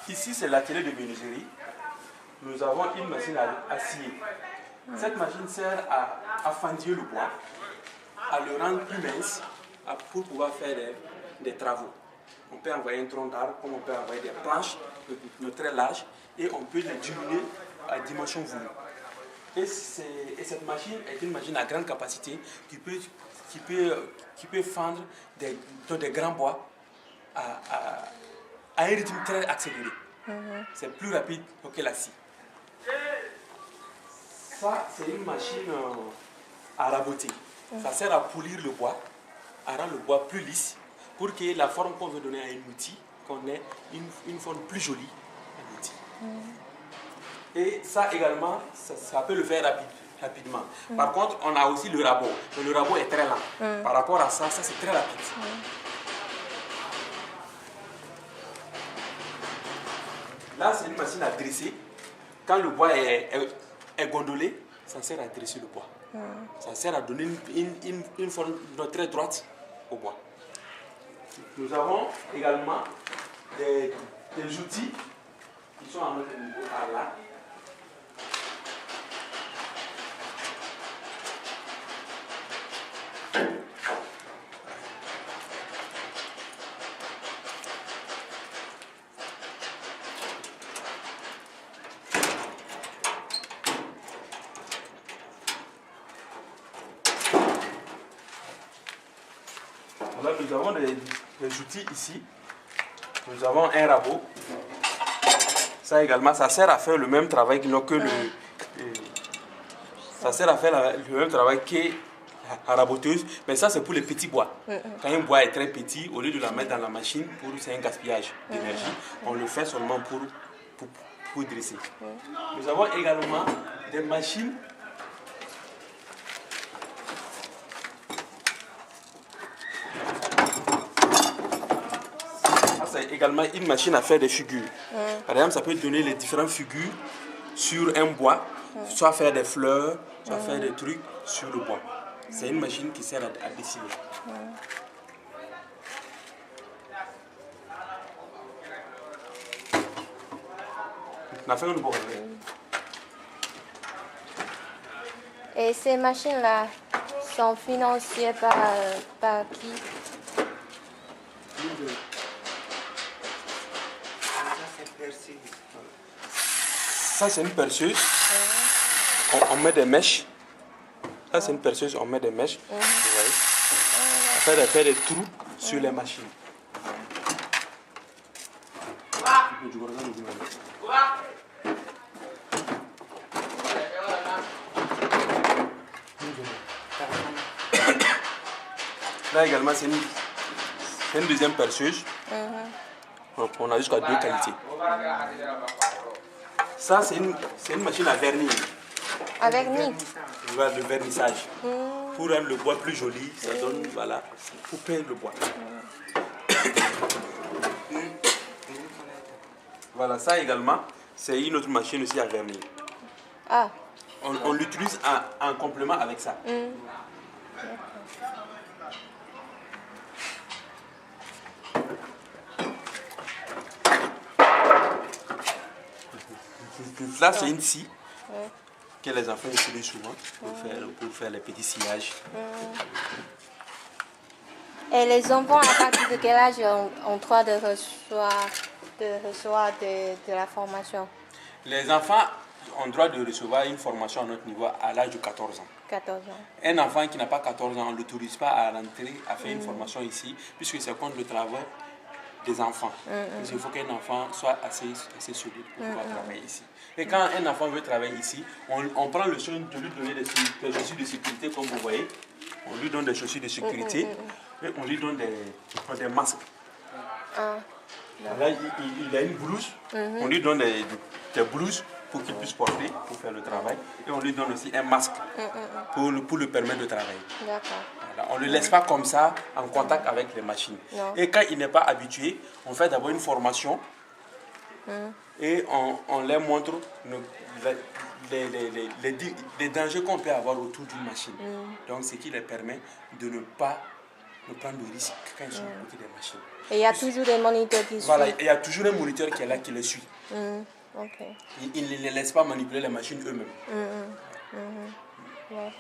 Ici, c'est l'atelier de menuiserie. Nous avons une machine à scier. Cette machine sert à fendiller le bois, à le rendre plus mince pour pouvoir faire des travaux. On peut envoyer un tronc d'arbre, comme on peut envoyer des planches de très larges, et on peut les diminuer à dimension voulue. Et cette machine est une machine à grande capacité qui peut fendre des grands bois à un rythme très accéléré. C'est plus rapide que la scie. Ça, c'est une machine à raboter. Ça sert à polir le bois, à rendre le bois plus lisse, pour que la forme qu'on veut donner à un outil, qu'on ait une forme plus jolie à l'outil. Et ça également, ça peut le faire rapidement. Par contre, on a aussi le rabot. Mais le rabot est très lent. Par rapport à ça, c'est très rapide. Là, c'est une machine à dresser. Quand le bois est gondolé, ça sert à dresser le bois. Ça sert à donner une forme très droite au bois. Nous avons également des outils qui sont à notre niveau par là. Là, nous avons des outils ici. Nous avons un rabot. Ça également, ça sert à faire le même travail que ça sert à faire le même travail que la raboteuse, mais ça c'est pour les petits bois. Quand un bois est très petit, au lieu de la mettre dans la machine, c'est un gaspillage d'énergie, on le fait seulement pour dresser. Nous avons également des machines c'est également une machine à faire des figures. Par exemple, ça peut donner les différentes figures sur un bois, soit faire des fleurs, soit faire des trucs sur le bois. C'est une machine qui sert à dessiner. Et ces machines-là sont financées par qui? Ça, c'est une perceuse. On met des mèches. Ça, c'est une perceuse, on met des mèches. Vous voyez? On fait des trous sur les machines. Là également, c'est une deuxième perceuse. On a jusqu'à 2 qualités. Ça, c'est une machine à vernir. À vernir? Le vernissage. Pour rendre le bois plus joli, ça donne, voilà, pour peindre le bois. Voilà, ça également, c'est une autre machine aussi à vernir. Ah. On l'utilise en complément avec ça. Là, c'est une scie que les enfants utilisent souvent pour faire les petits sillages. Et les enfants, à partir de quel âge ont droit de recevoir de la formation? Les enfants ont droit de recevoir une formation à notre niveau à l'âge de 14 ans. 14 ans. Un enfant qui n'a pas 14 ans, on ne l'autorise pas à rentrer, à faire une formation ici, puisque c'est contre le travail des enfants. Il faut qu'un enfant soit assez solide pour pouvoir travailler ici. Et quand un enfant veut travailler ici, on prend le soin de lui donner des chaussures de sécurité, comme vous voyez. On lui donne des chaussures de sécurité et on lui donne des masques. Là, il a une blouse, on lui donne des blouses pour qu'il puisse porter, pour faire le travail. Et on lui donne aussi un masque pour lui permettre de travailler. Voilà. On ne le laisse pas comme ça, en contact avec les machines. Non. Et quand il n'est pas habitué, on fait d'abord une formation et on leur montre les dangers qu'on peut avoir autour d'une machine. Donc, ce qui leur permet de ne pas ne prendre de risques quand ils sont à côté des machines. Et il y a toujours des moniteurs qui Voilà, suivent. il y a toujours un moniteur qui est là, qui les suit. Ok. Il ne les laisse pas manipuler les machines eux-mêmes. Ouais.